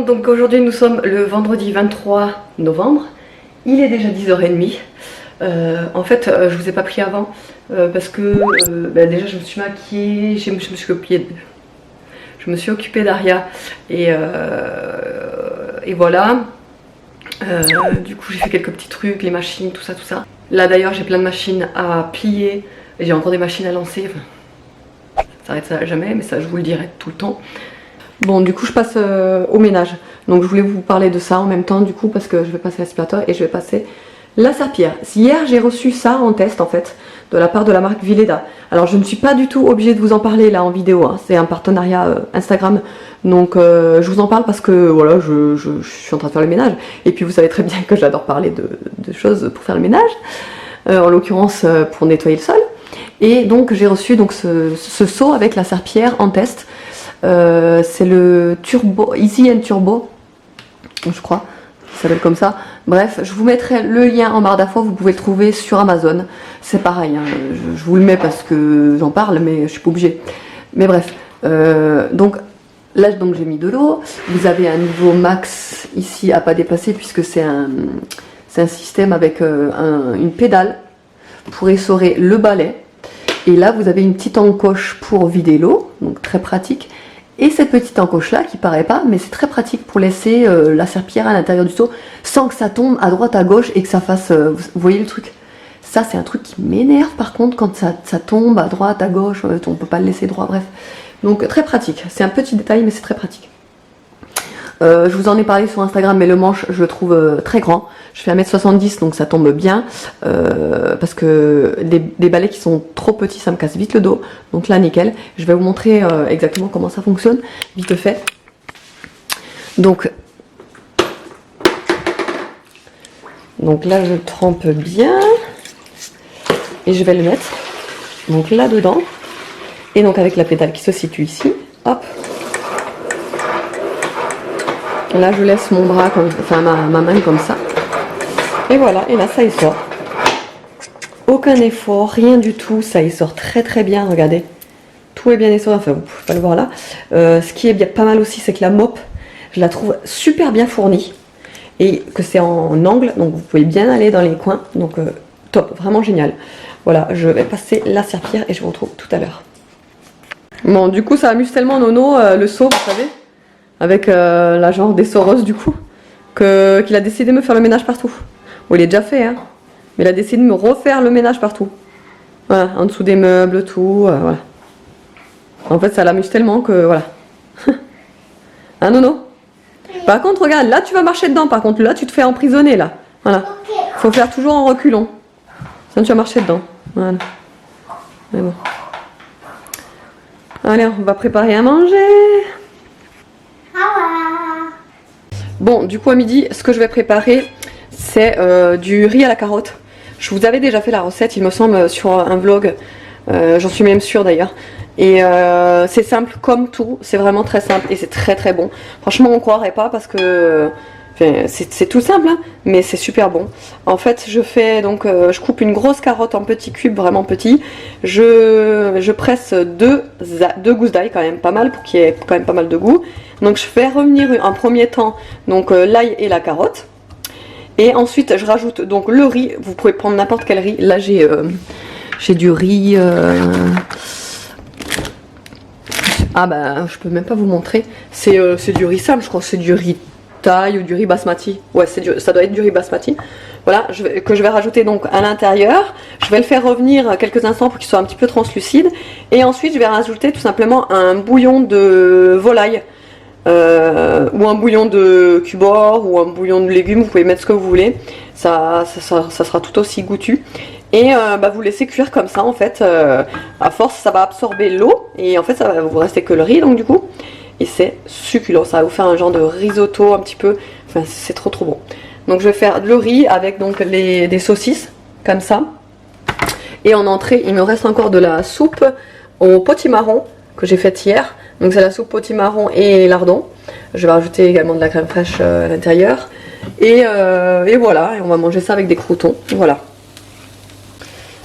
donc aujourd'hui nous sommes le vendredi 23 novembre. Il est déjà 10h30. En fait, je vous ai pas pris avant parce que déjà je me suis maquillée, je me suis occupée d'Aria et voilà. Du coup j'ai fait quelques petits trucs, les machines, tout ça. Là d'ailleurs j'ai plein de machines à plier et j'ai encore des machines à lancer. Enfin, ça s'arrête jamais, mais ça je vous le dirai tout le temps. Bon, du coup je passe au ménage. Donc je voulais vous parler de ça en même temps du coup parce que je vais passer l'aspirateur et je vais passer la serpillière. Hier j'ai reçu ça en test en fait de la part de la marque Vileda. Alors je ne suis pas du tout obligée de vous en parler là en vidéo, hein. C'est un partenariat Instagram. Donc je vous en parle parce que voilà, je suis en train de faire le ménage. Et puis vous savez très bien que j'adore parler de choses pour faire le ménage. En l'occurrence pour nettoyer le sol. Et donc j'ai reçu donc ce seau avec la serpillière en test. C'est le Turbo, Easy and Turbo, je crois, ça s'appelle comme ça. Bref, je vous mettrai le lien en barre d'infos, vous pouvez le trouver sur Amazon. C'est pareil, hein, je vous le mets parce que j'en parle, mais je suis pas obligée. Mais bref, donc là j'ai mis de l'eau. Vous avez un niveau max ici à pas dépasser puisque c'est un système avec une pédale pour essorer le balai. Et là vous avez une petite encoche pour vider l'eau, donc très pratique. Et cette petite encoche là qui paraît pas, mais c'est très pratique pour laisser la serpillière à l'intérieur du seau sans que ça tombe à droite à gauche et que ça fasse, vous voyez le truc. Ça c'est un truc qui m'énerve par contre quand ça tombe à droite à gauche, on peut pas le laisser droit, bref. Donc très pratique, c'est un petit détail mais c'est très pratique. Je vous en ai parlé sur Instagram, mais le manche je le trouve très grand. Je fais 1m70 donc ça tombe bien parce que des balais qui sont trop petits ça me casse vite le dos. Donc là nickel, je vais vous montrer exactement comment ça fonctionne, vite fait. Donc là je trempe bien et je vais le mettre donc là dedans et donc avec la pédale qui se situe ici, hop. Là je laisse mon bras, enfin ma main comme ça. Et voilà, et là ça y sort. Aucun effort, rien du tout, ça y sort très très bien, regardez. Tout est bien essoré, enfin vous pouvez pas le voir là. Ce qui est bien, pas mal aussi, c'est que la mop, je la trouve super bien fournie. Et que c'est en angle, donc vous pouvez bien aller dans les coins. Donc top, vraiment génial. Voilà, je vais passer la serpillière et je vous retrouve tout à l'heure. Bon, du coup ça amuse tellement Nono, le seau, vous savez. Avec la genre d'essoreuse du coup, qu'il a décidé de me faire le ménage partout. Bon, il est déjà fait, hein, mais il a décidé de me refaire le ménage partout. Voilà, en dessous des meubles, tout, voilà. En fait, ça l'amuse tellement que, voilà. Hein, Nono? Par contre, regarde, là, tu vas marcher dedans, par contre, là, tu te fais emprisonner, là. Voilà. Faut faire toujours en reculant. Sinon, tu vas marcher dedans. Voilà. Mais bon. Allez, on va préparer à manger. Bon, du coup à midi, ce que je vais préparer, c'est du riz à la carotte. Je vous avais déjà fait la recette, il me semble, sur un vlog. J'en suis même sûre d'ailleurs. Et c'est simple comme tout, c'est vraiment très simple et c'est très très bon. Franchement, on croirait pas parce que c'est tout simple, hein, mais c'est super bon. En fait, je fais donc, je coupe une grosse carotte en petits cubes, vraiment petits. Je presse deux gousses d'ail, quand même pas mal, pour qu'il y ait quand même pas mal de goût. Donc je fais revenir en premier temps donc l'ail et la carotte. Et ensuite je rajoute donc le riz. Vous pouvez prendre n'importe quel riz. Là j'ai du riz. Ah bah je peux même pas vous montrer. C'est du riz simple, je crois que c'est du riz thaï ou du riz basmati. Ouais, ça doit être du riz basmati. Voilà, que je vais rajouter donc à l'intérieur. Je vais le faire revenir quelques instants pour qu'il soit un petit peu translucide. Et ensuite je vais rajouter tout simplement un bouillon de volaille. Ou un bouillon de cubord ou un bouillon de légumes, vous pouvez mettre ce que vous voulez, ça sera tout aussi goûtu. Et vous laissez cuire comme ça en fait, à force ça va absorber l'eau et en fait ça va vous rester que le riz donc du coup. Et c'est succulent, ça va vous faire un genre de risotto un petit peu, enfin c'est trop trop bon. Donc je vais faire le riz avec donc des saucisses comme ça. Et en entrée il me reste encore de la soupe au potimarron que j'ai faite hier. Donc c'est la soupe potimarron et lardon. Je vais rajouter également de la crème fraîche à l'intérieur. Et voilà, et on va manger ça avec des croûtons. Voilà.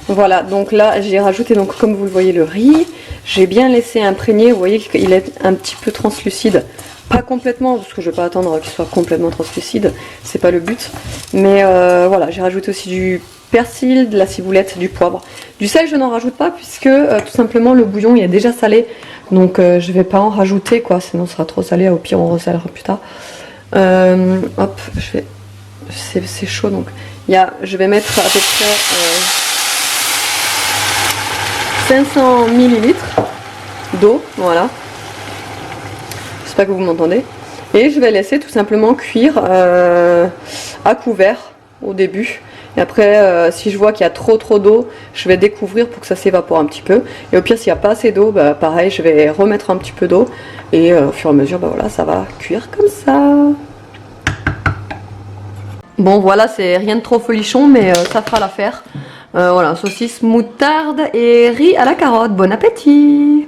Voilà, donc là j'ai rajouté donc comme vous le voyez le riz. J'ai bien laissé imprégner, vous voyez qu'il est un petit peu translucide pas complètement, parce que je vais pas attendre qu'il soit complètement translucide, c'est pas le but. Mais voilà, j'ai rajouté aussi du persil, de la ciboulette, du poivre. Du sel, je n'en rajoute pas puisque tout simplement le bouillon il est déjà salé. Donc je vais pas en rajouter quoi, sinon ce sera trop salé, au pire on ressalera plus tard. Hop, je vais... C'est chaud donc. Je vais mettre à peu près 500 ml d'eau, voilà. J'espère que vous m'entendez. Et je vais laisser tout simplement cuire à couvert au début. Et après, si je vois qu'il y a trop d'eau, je vais découvrir pour que ça s'évapore un petit peu. Et au pire, s'il n'y a pas assez d'eau, bah, pareil, je vais remettre un petit peu d'eau. Et au fur et à mesure, bah, voilà, ça va cuire comme ça. Bon, voilà, c'est rien de trop folichon, mais ça fera l'affaire. Voilà, saucisse, moutarde et riz à la carotte. Bon appétit!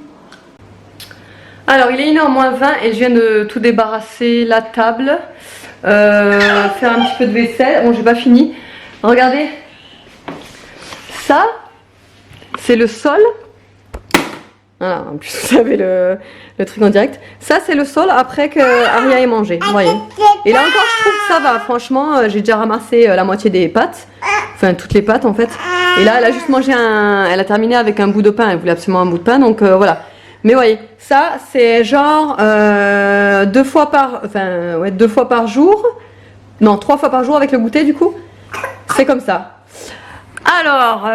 Alors, il est 1h moins 20 et je viens de tout débarrasser, la table, faire un petit peu de vaisselle. Bon, j'ai pas fini. Regardez, ça, c'est le sol. Voilà, en plus vous avez le truc en direct. Ça, c'est le sol après que Aria ait mangé, vous voyez. Et là encore, je trouve que ça va. Franchement, j'ai déjà ramassé la moitié des pâtes. Enfin, toutes les pâtes en fait. Et là, elle a juste mangé elle a terminé avec un bout de pain. Elle voulait absolument un bout de pain, donc voilà. Mais vous voyez, ça, c'est genre 2 fois par jour. Non, 3 fois par jour avec le goûter du coup. C'est comme ça. Alors,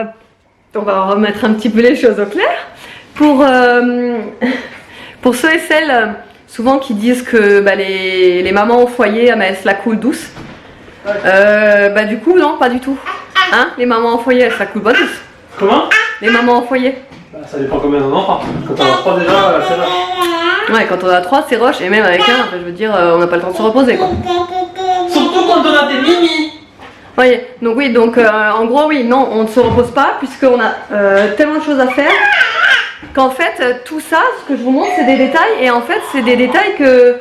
on va remettre un petit peu les choses au clair. Pour ceux et celles souvent qui disent que bah, les mamans au foyer elles se la coulent douce, bah du coup non, pas du tout. Hein, les mamans au foyer elles se la coulent pas douce. Comment? Les mamans au foyer. Bah, ça dépend combien d'en enfants. Quand on a 3 déjà, c'est rush. Ouais, quand on a 3 c'est rush et même avec un, je veux dire, on n'a pas le temps de se reposer quoi. Surtout quand on a des mini. Voyez, donc oui, donc en gros oui, non, on ne se repose pas puisqu'on a tellement de choses à faire qu'en fait tout ça, ce que je vous montre, c'est des détails et en fait c'est des détails que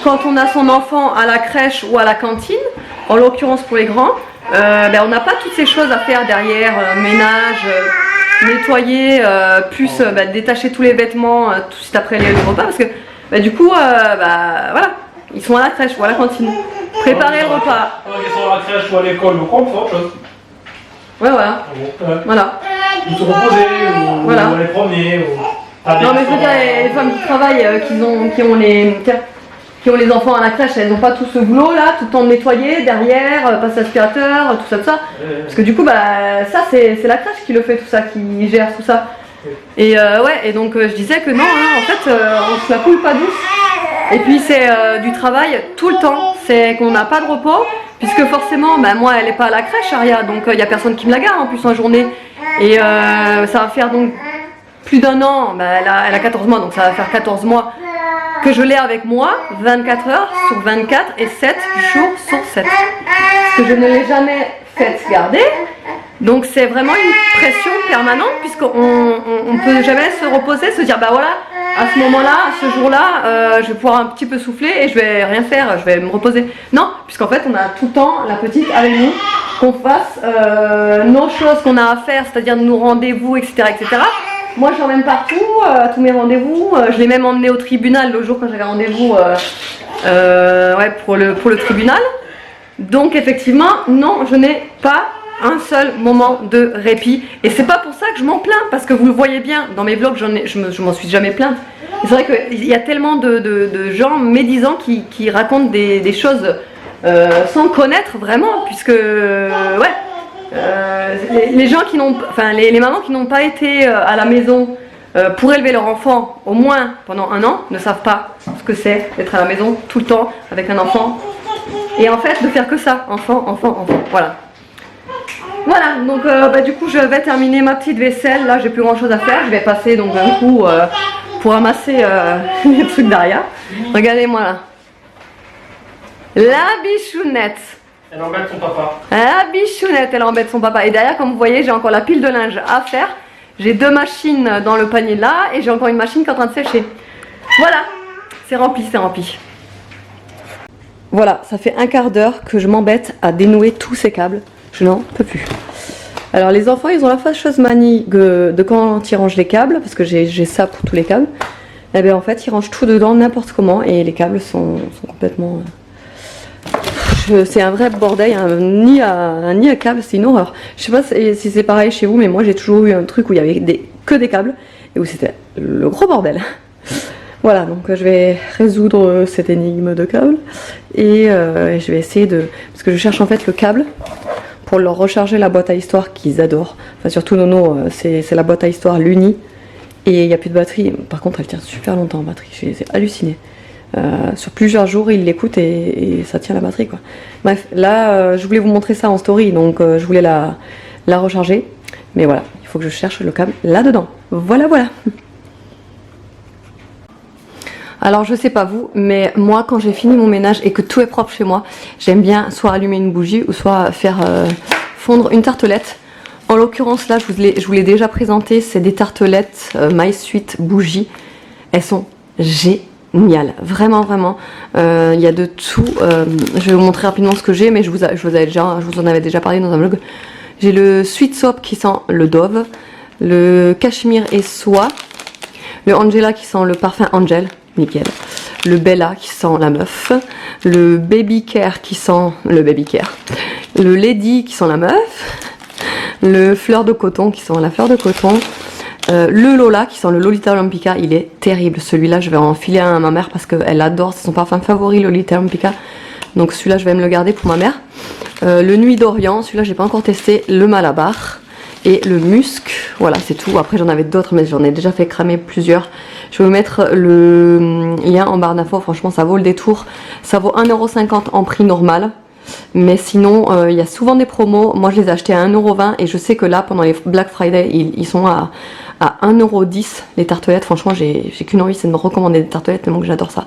quand on a son enfant à la crèche ou à la cantine, en l'occurrence pour les grands, ben, on n'a pas toutes ces choses à faire derrière, ménage, nettoyer, plus ben, détacher tous les vêtements tout de suite après les repas parce que ben, du coup, ben, voilà, ils sont à la crèche ou à la cantine. Préparer le repas. Ils sont à la crèche ou à l'école ou quoi, on fait autre chose. Ouais, voilà. Voilà. Ou se reposer, ou voilà. aller promener, ou... Non mais je veux dire, les femmes qui travaillent, qui ont les enfants à la crèche, elles n'ont pas tout ce boulot là, tout le temps de nettoyer, derrière, passer l'aspirateur, tout ça. Parce que du coup, bah, ça c'est la crèche qui le fait tout ça, qui gère tout ça. Et ouais, et donc je disais que non, hein, en fait, on se la coule pas douce. Et puis c'est du travail tout le temps, c'est qu'on n'a pas de repos, puisque forcément, bah, moi elle n'est pas à la crèche, Aria, donc il n'y a personne qui me la garde en plus en journée. Et ça va faire donc plus d'1 an, bah, elle a 14 mois, donc ça va faire 14 mois que je l'ai avec moi, 24 heures sur 24 et 7 jours sur 7. Parce que je ne l'ai jamais faite garder. Donc c'est vraiment une pression permanente puisqu'on ne peut jamais se reposer, se dire bah voilà, à ce moment-là, ce jour-là, je vais pouvoir un petit peu souffler et je vais rien faire, je vais me reposer. Non, puisqu'en fait on a tout le temps la petite avec nous, qu'on fasse nos choses qu'on a à faire, c'est-à-dire nos rendez-vous, etc. etc. Moi je l'emmène partout, tous mes rendez-vous, je l'ai même emmené au tribunal le jour quand j'avais rendez-vous ouais, pour le tribunal. Donc effectivement, non, je n'ai pas un seul moment de répit et c'est pas pour ça que je m'en plains parce que vous le voyez bien dans mes vlogs, je m'en suis jamais plainte. C'est vrai qu'il y a tellement de gens médisants qui racontent des choses sans connaître vraiment, puisque ouais, les gens qui n'ont, enfin les mamans qui n'ont pas été à la maison pour élever leur enfant au moins pendant 1 an ne savent pas ce que c'est d'être à la maison tout le temps avec un enfant et en fait de faire que ça, enfant, voilà. Voilà, donc bah, du coup je vais terminer ma petite vaisselle, là j'ai plus grand chose à faire, je vais passer donc un coup pour ramasser les trucs d'Aria. Regardez-moi là. La bichounette. Elle embête son papa. La bichounette, elle embête son papa. Et derrière, comme vous voyez, j'ai encore la pile de linge à faire. J'ai 2 machines dans le panier là et j'ai encore une machine qui est en train de sécher. Voilà, c'est rempli, c'est rempli. Voilà, ça fait 1/4 d'heure que je m'embête à dénouer tous ces câbles. Je n'en peux plus. Alors les enfants, ils ont la fâcheuse manie de quand ils rangent les câbles, parce que j'ai ça pour tous les câbles. Et bien en fait il range tout dedans n'importe comment et les câbles sont complètement... c'est un vrai bordel, un nid à câbles, c'est une horreur. Je sais pas si c'est pareil chez vous, mais moi j'ai toujours eu un truc où il y avait que des câbles et où c'était le gros bordel. Voilà, donc je vais résoudre cette énigme de câbles et je vais essayer de... Parce que je cherche en fait le câble pour leur recharger la boîte à histoire qu'ils adorent. Enfin surtout Nono, c'est la boîte à histoire l'Uni et il n'y a plus de batterie. Par contre elle tient super longtemps en batterie, c'est halluciné. Sur plusieurs jours il l'écoute et ça tient la batterie quoi. Bref, là je voulais vous montrer ça en story, donc je voulais la recharger. Mais voilà, il faut que je cherche le câble là-dedans. Voilà. Alors je sais pas vous, mais moi quand j'ai fini mon ménage et que tout est propre chez moi, j'aime bien soit allumer une bougie ou soit faire fondre une tartelette. En l'occurrence là, je vous l'ai déjà présenté, c'est des tartelettes My Sweet bougie. Elles sont géniales, vraiment. Il y a de tout. Je vais vous montrer rapidement ce que j'ai, mais je vous en avais déjà parlé dans un vlog. J'ai le Sweet Soap qui sent le Dove, le Cachemire et Soie, le Angela qui sent le parfum Angel. Nickel. Le Bella qui sent la meuf, le Baby Care qui sent le Baby Care, le Lady qui sent la meuf, le Fleur de Coton qui sent la fleur de coton, le Lola qui sent le Lolita Olympica. Il est terrible celui-là, je vais en filer un à ma mère parce qu'elle adore, c'est son parfum favori, le Lolita Olympica, donc celui-là je vais me le garder pour ma mère. Le Nuit d'Orient, celui-là j'ai pas encore testé, le Malabar et le Musc, voilà c'est tout. Après j'en avais d'autres mais j'en ai déjà fait cramer plusieurs. Je vais vous mettre le lien en barre d'infos, franchement ça vaut le détour. Ça vaut 1,50 € en prix normal. Mais sinon, il y a souvent des promos. Moi je les ai achetés à 1,20 € et je sais que là pendant les Black Friday, ils sont à 1,10 € les tartelettes. Franchement j'ai qu'une envie, c'est de me recommander des tartelettes tellement que j'adore ça.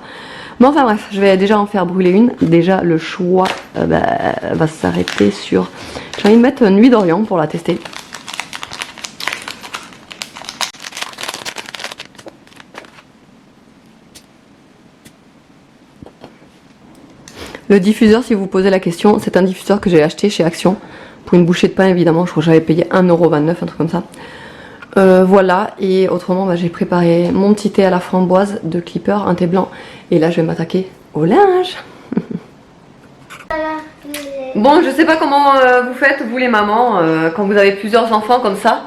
Bon enfin bref, je vais déjà en faire brûler une. Déjà le choix va s'arrêter sur... J'ai envie de mettre Nuit d'Orient pour la tester. Le diffuseur, si vous posez la question, c'est un diffuseur que j'ai acheté chez Action pour une bouchée de pain évidemment. Je crois que j'avais payé 1,29 €, un truc comme ça. Voilà, et autrement j'ai préparé mon petit thé à la framboise de Clipper, un thé blanc. Et là je vais m'attaquer au linge. Bon, je sais pas comment vous faites vous les mamans quand vous avez plusieurs enfants comme ça.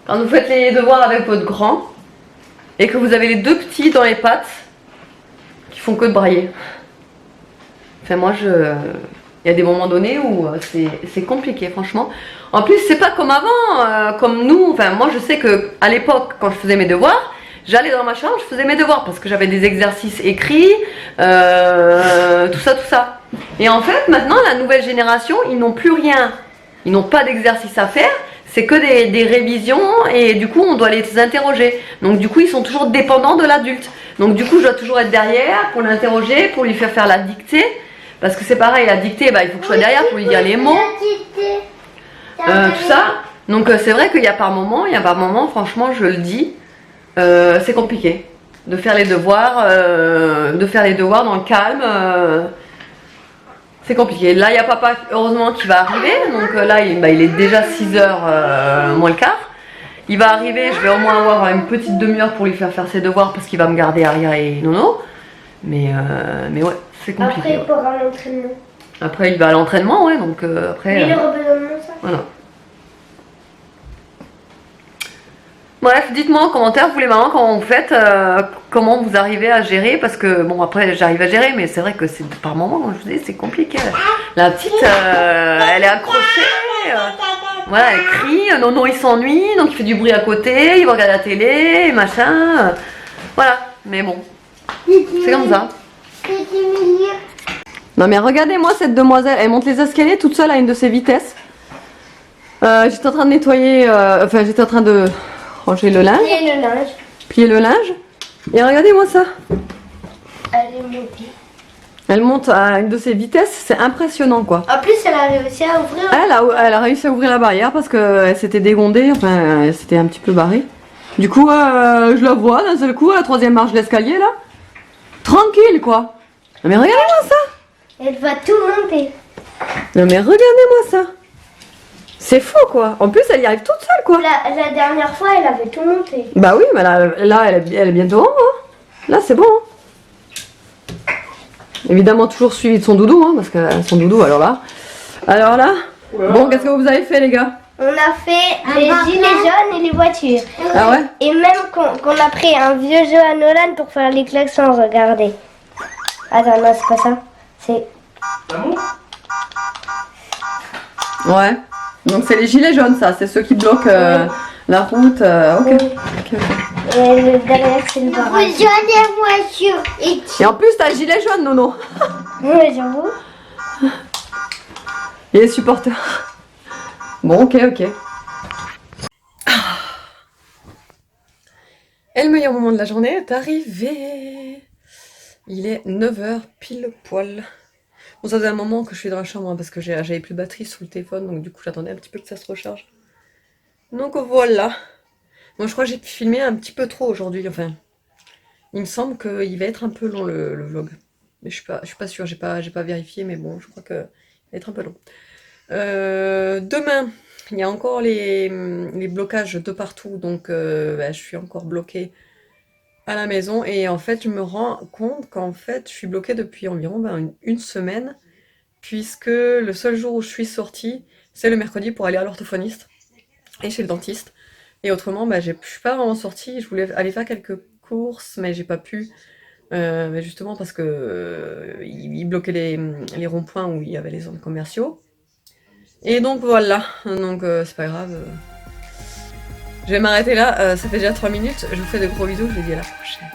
Quand vous faites les devoirs avec votre grand et que vous avez les deux petits dans les pattes qui font que de brailler. Enfin moi il y a des moments donnés où c'est compliqué franchement. En plus c'est pas comme avant, comme nous, enfin moi je sais que à l'époque quand je faisais mes devoirs, j'allais dans ma chambre, je faisais mes devoirs parce que j'avais des exercices écrits, tout ça. Et en fait maintenant la nouvelle génération, ils n'ont plus rien, ils n'ont pas d'exercice à faire, c'est que des révisions et du coup on doit les interroger. Donc du coup ils sont toujours dépendants de l'adulte. Donc du coup je dois toujours être derrière pour l'interroger, pour lui faire la dictée. Parce que c'est pareil, la dictée, il faut que je sois derrière pour lui dire les mots, tout ça. Donc c'est vrai qu'il y a par moment, franchement je le dis, c'est compliqué de faire les devoirs, dans le calme. C'est compliqué. Là il y a papa heureusement qui va arriver, donc là il est déjà 6h moins le quart. Il va arriver, je vais au moins avoir une petite demi-heure pour lui faire ses devoirs parce qu'il va me garder Aria et Nono. Mais ouais. C'est compliqué. Après, il pourra l'entraînement. Après, il va à l'entraînement, ouais, donc après... Mais il aura besoin de ça. Voilà. Bref, dites-moi en commentaire, vous les mamans, comment vous faites, comment vous arrivez à gérer, parce que, bon, après, j'arrive à gérer, mais c'est vrai que c'est par moment, comme je vous dis, c'est compliqué. La petite, elle est accrochée, voilà, elle crie, Nono, il s'ennuie, donc il fait du bruit à côté, il va regarder la télé, machin, voilà, mais bon, c'est comme ça. Non mais regardez-moi cette demoiselle, elle monte les escaliers toute seule à une de ses vitesses. J'étais en train de nettoyer, j'étais en train de ranger le linge. Plier le linge. Et regardez-moi ça. Elle est montée. Elle monte à une de ses vitesses, c'est impressionnant quoi. En plus elle a réussi à ouvrir. Elle a réussi à ouvrir la barrière parce qu'elle s'était dégondée, enfin elle s'était un petit peu barrée. Du coup je la vois d'un seul coup à la 3e marche de l'escalier là. Tranquille quoi. Non mais regardez-moi ça. Elle va tout monter. Non mais regardez-moi ça. C'est fou quoi. En plus elle y arrive toute seule quoi. La dernière fois elle avait tout monté. Bah oui mais là elle est bientôt en haut. Là, c'est bon. Hein. Évidemment, toujours suivi de son doudou, hein, parce que son doudou, alors là. Bon, qu'est-ce que vous avez fait, les gars? On a fait les gilets jaunes et les voitures. Ah ouais? Et même qu'on a pris un vieux jeu à Nolan pour faire les klaxons, regardez. Attends, non, c'est pas ça. C'est... Ouais. Donc, c'est les gilets jaunes, ça. C'est ceux qui bloquent la route. Ok. Ok. Et le derrière, c'est le barrage. Voiture. Et en plus, t'as le gilet jaune, Nono. Oui, j'avoue. Et les supporters. Bon, ok. Et le meilleur moment de la journée est arrivé. Il est 9h pile poil. Bon, ça faisait un moment que je suis dans la chambre hein, parce que j'avais plus de batterie sur le téléphone, donc du coup j'attendais un petit peu que ça se recharge. Donc voilà. Bon, je crois que j'ai filmé un petit peu trop aujourd'hui, enfin. Il me semble qu'il va être un peu long le vlog. Mais je suis pas sûre, j'ai pas vérifié, mais bon, je crois qu'il va être un peu long. Demain, il y a encore les blocages de partout, donc je suis encore bloquée à la maison. Et en fait, je me rends compte qu'en fait, je suis bloquée depuis environ une semaine, puisque le seul jour où je suis sortie, c'est le mercredi pour aller à l'orthophoniste et chez le dentiste. Et autrement, je suis pas vraiment sortie. Je voulais aller faire quelques courses, mais j'ai pas pu. Mais justement parce que ils bloquaient les ronds-points où il y avait les zones commerciaux. Et donc voilà, donc c'est pas grave. Je vais m'arrêter là, ça fait déjà 3 minutes. Je vous fais de gros bisous, je vous dis à la prochaine.